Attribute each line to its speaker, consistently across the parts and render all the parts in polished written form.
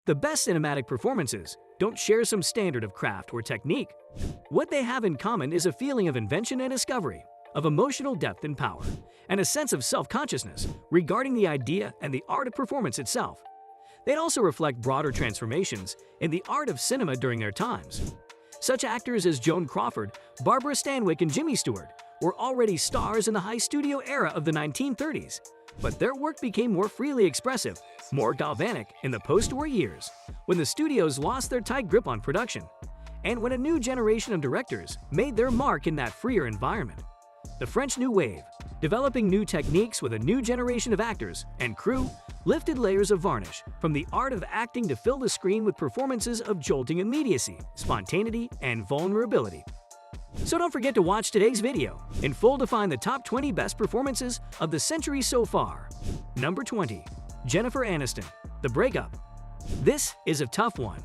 Speaker 1: The best cinematic performances don't share some standard of craft or technique. What they have in common is a feeling of invention and discovery, of emotional depth and power, and a sense of self-consciousness regarding the idea and the art of performance itself. They'd also reflect broader transformations in the art of cinema during their times. Such actors as Joan Crawford, Barbara Stanwyck, and Jimmy Stewart were already stars in the high studio era of the 1930s, but their work became more freely expressive, more galvanic in the post-war years, when the studios lost their tight grip on production, and when a new generation of directors made their mark in that freer environment. The French New Wave, developing new techniques with a new generation of actors and crew, lifted layers of varnish from the art of acting to fill the screen with performances of jolting immediacy, spontaneity, and vulnerability. So don't forget to watch today's video in full to find the top 20 best performances of the century so far. Number 20. Jennifer Aniston, The Breakup. This is a tough one.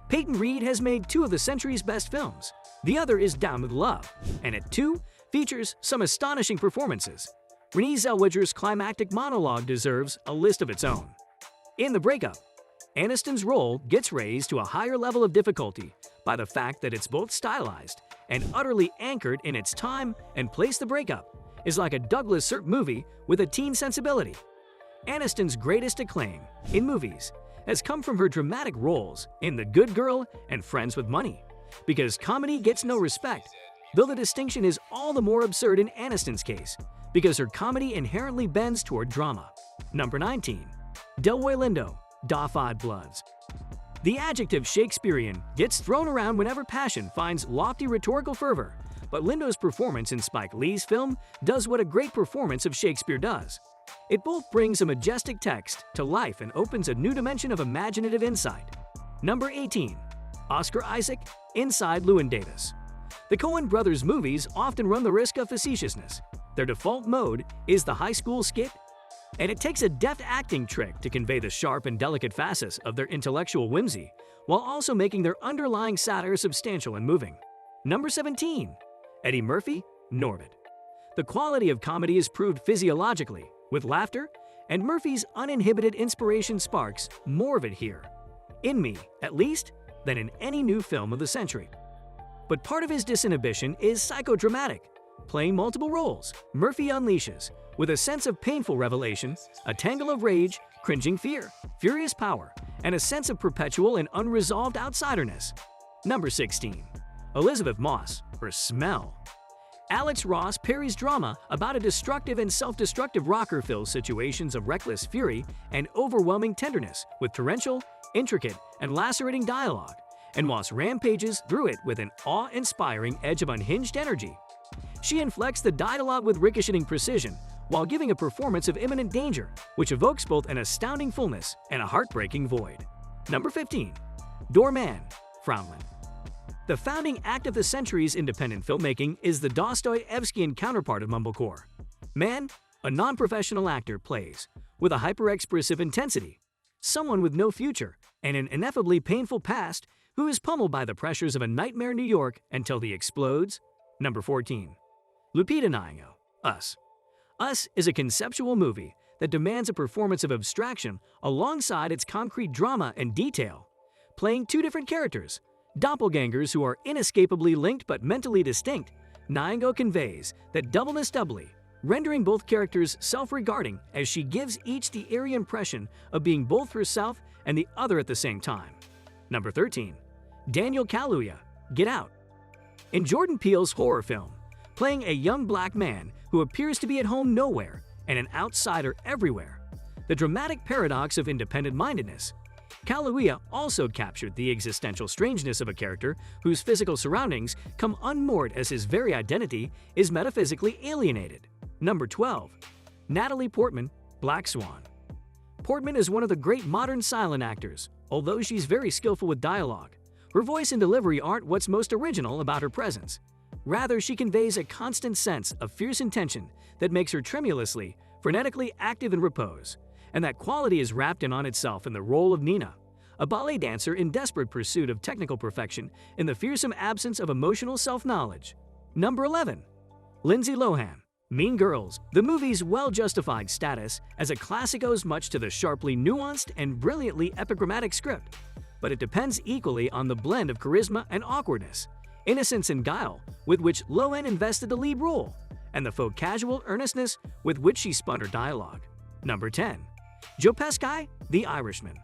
Speaker 1: Peyton Reed has made two of the century's best films. The other is Down with Love, and at 2, features some astonishing performances. Renée Zellweger's climactic monologue deserves a list of its own. In The Breakup, Aniston's role gets raised to a higher level of difficulty by the fact that it's both stylized and utterly anchored in its time and place. The Breakup is like a Douglas Sirk movie with a teen sensibility. Aniston's greatest acclaim in movies has come from her dramatic roles in The Good Girl and Friends with Money, because comedy gets no respect, though the distinction is all the more absurd in Aniston's case, because her comedy inherently bends toward drama. Number 19. Delroy Lindo, Da 5 Bloods. The adjective Shakespearean gets thrown around whenever passion finds lofty rhetorical fervor, but Lindo's performance in Spike Lee's film does what a great performance of Shakespeare does. It both brings a majestic text to life and opens a new dimension of imaginative insight. Number 18. Oscar Isaac, Inside Llewyn Davis. The Coen brothers' movies often run the risk of facetiousness. Their default mode is the high school skit, and it takes a deft acting trick to convey the sharp and delicate facets of their intellectual whimsy, while also making their underlying satire substantial and moving. Number 17. Eddie Murphy, Norbit. The quality of comedy is proved physiologically, with laughter, and Murphy's uninhibited inspiration sparks more of it here, in me at least, than in any new film of the century. But part of his disinhibition is psychodramatic. Playing multiple roles, Murphy unleashes, with a sense of painful revelation, a tangle of rage, cringing fear, furious power, and a sense of perpetual and unresolved outsiderness. Number 16. Elizabeth Moss, Her Smell. Alex Ross parries drama about a destructive and self-destructive rocker fills situations of reckless fury and overwhelming tenderness with torrential, intricate, and lacerating dialogue, and Moss rampages through it with an awe-inspiring edge of unhinged energy. She inflects the dialogue with ricocheting precision while giving a performance of imminent danger, which evokes both an astounding fullness and a heartbreaking void. Number 15. Doorman, Frauenland. The founding act of the century's independent filmmaking is the Dostoevskian counterpart of mumblecore. Mann, a non-professional actor, plays, with a hyper-expressive intensity, someone with no future and an ineffably painful past who is pummeled by the pressures of a nightmare New York until he explodes. Number 14. Lupita Nyong'o, Us. Us is a conceptual movie that demands a performance of abstraction alongside its concrete drama and detail. Playing two different characters, doppelgangers who are inescapably linked but mentally distinct, Nyong'o conveys that doubleness doubly, rendering both characters self-regarding as she gives each the eerie impression of being both herself and the other at the same time. Number 13. Daniel Kaluuya, Get Out. In Jordan Peele's horror film, playing a young black man who appears to be at home nowhere and an outsider everywhere, the dramatic paradox of independent-mindedness, Kaluuya also captured the existential strangeness of a character whose physical surroundings come unmoored as his very identity is metaphysically alienated. Number 12. Natalie Portman, Black Swan. Portman is one of the great modern silent actors. Although she's very skillful with dialogue, her voice and delivery aren't what's most original about her presence. Rather, she conveys a constant sense of fierce intention that makes her tremulously, frenetically active in repose, and that quality is wrapped in on itself in the role of Nina, a ballet dancer in desperate pursuit of technical perfection in the fearsome absence of emotional self-knowledge. Number 11. Lindsay Lohan, Mean Girls, the movie's well-justified status as a classic owes much to the sharply nuanced and brilliantly epigrammatic script, but it depends equally on the blend of charisma and awkwardness, innocence and guile with which Lohan invested the lead role, and the faux casual earnestness with which she spun her dialogue. Number 10. Joe Pesci, The Irishman.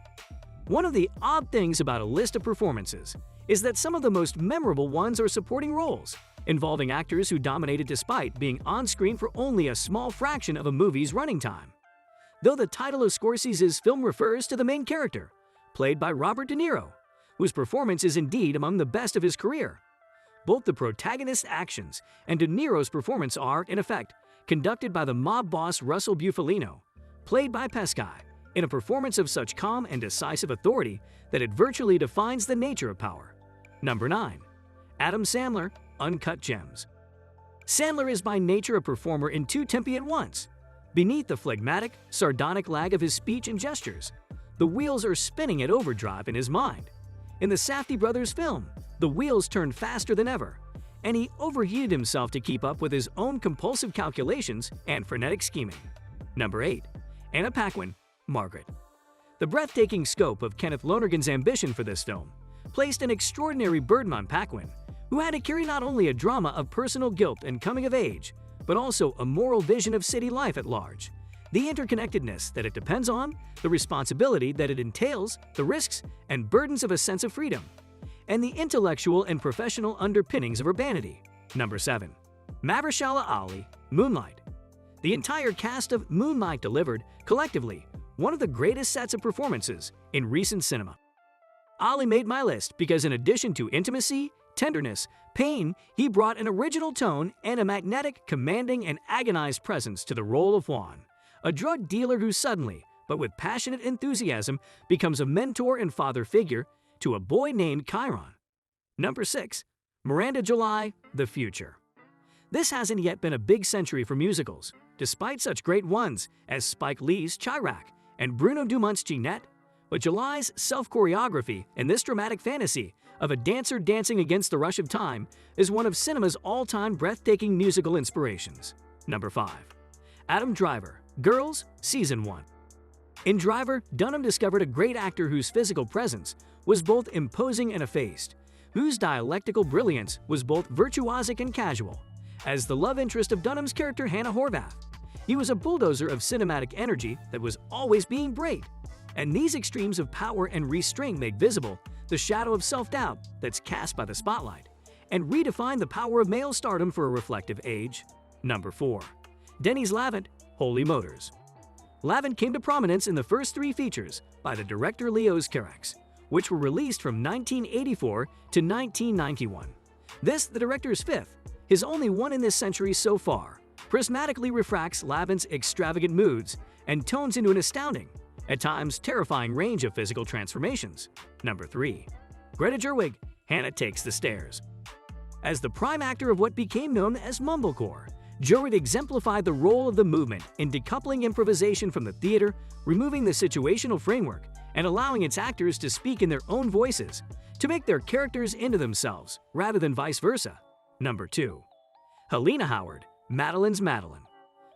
Speaker 1: One of the odd things about a list of performances is that some of the most memorable ones are supporting roles, involving actors who dominated despite being on-screen for only a small fraction of a movie's running time. Though the title of Scorsese's film refers to the main character, played by Robert De Niro, whose performance is indeed among the best of his career. Both the protagonist's actions and De Niro's performance are, in effect, conducted by the mob boss Russell Bufalino, played by Pesci, in a performance of such calm and decisive authority that it virtually defines the nature of power. Number 9. Adam Sandler, Uncut Gems. Sandler is by nature a performer in two tempi at once. Beneath the phlegmatic, sardonic lag of his speech and gestures, the wheels are spinning at overdrive in his mind. In the Safdie brothers film, the wheels turned faster than ever, and he overheated himself to keep up with his own compulsive calculations and frenetic scheming. Number 8. Anna Paquin, Margaret. The breathtaking scope of Kenneth Lonergan's ambition for this film placed an extraordinary burden on Paquin, who had to carry not only a drama of personal guilt and coming of age, but also a moral vision of city life at large, the interconnectedness that it depends on, the responsibility that it entails, the risks and burdens of a sense of freedom, and the intellectual and professional underpinnings of urbanity. Number 7. Mahershala Ali, Moonlight. The entire cast of Moonlight delivered, collectively, one of the greatest sets of performances in recent cinema. Ali made my list because in addition to intimacy, tenderness, pain, he brought an original tone and a magnetic, commanding, and agonized presence to the role of Juan, a drug dealer who suddenly, but with passionate enthusiasm, becomes a mentor and father figure to a boy named Chiron. Number 6. Miranda July, The Future. This hasn't yet been a big century for musicals, despite such great ones as Spike Lee's Chirac and Bruno Dumont's Ginette, but July's self-choreography in this dramatic fantasy of a dancer dancing against the rush of time is one of cinema's all-time breathtaking musical inspirations. Number 5. Adam Driver, Girls, Season 1. In Driver, Dunham discovered a great actor whose physical presence was both imposing and effaced, whose dialectical brilliance was both virtuosic and casual. As the love interest of Dunham's character Hannah Horvath, he was a bulldozer of cinematic energy that was always being braked, and these extremes of power and restraint made visible the shadow of self-doubt that's cast by the spotlight, and redefined the power of male stardom for a reflective age. Number 4. Denis Lavant, Holy Motors. Lavant came to prominence in the first 3 features by the director Leos Carax, which were released from 1984 to 1991. This, the director's 5th, his only one in this century so far, prismatically refracts Lavant's extravagant moods and tones into an astounding, at times terrifying range of physical transformations. Number 3. Greta Gerwig, Hannah Takes the Stairs. As the prime actor of what became known as mumblecore, Gerwig exemplified the role of the movement in decoupling improvisation from the theater, removing the situational framework, and allowing its actors to speak in their own voices, to make their characters into themselves, rather than vice versa. Number 2. Helena Howard, Madeline's Madeline.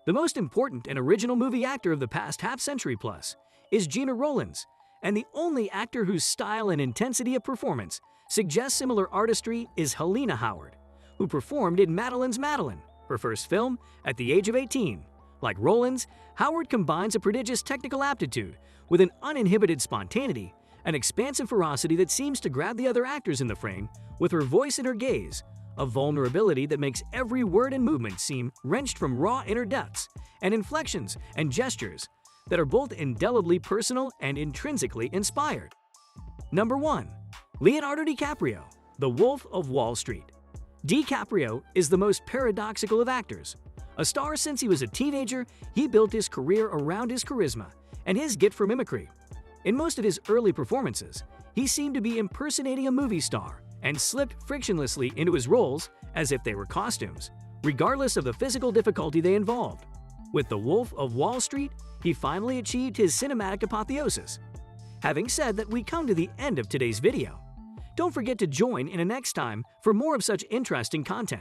Speaker 1: The most important and original movie actor of the past half-century plus is Gena Rowlands, and the only actor whose style and intensity of performance suggests similar artistry is Helena Howard, who performed in Madeline's Madeline, her first film, at the age of 18. Like Rowlands, Howard combines a prodigious technical aptitude with an uninhibited spontaneity, an expansive ferocity that seems to grab the other actors in the frame with her voice and her gaze, a vulnerability that makes every word and movement seem wrenched from raw inner depths, and inflections and gestures that are both indelibly personal and intrinsically inspired. Number 1. Leonardo DiCaprio, The Wolf of Wall Street. DiCaprio is the most paradoxical of actors. A star since he was a teenager, he built his career around his charisma and his gift for mimicry. In most of his early performances, he seemed to be impersonating a movie star and slipped frictionlessly into his roles as if they were costumes, regardless of the physical difficulty they involved. With The Wolf of Wall Street, he finally achieved his cinematic apotheosis. Having said that, we come to the end of today's video. Don't forget to join in a next time for more of such interesting content.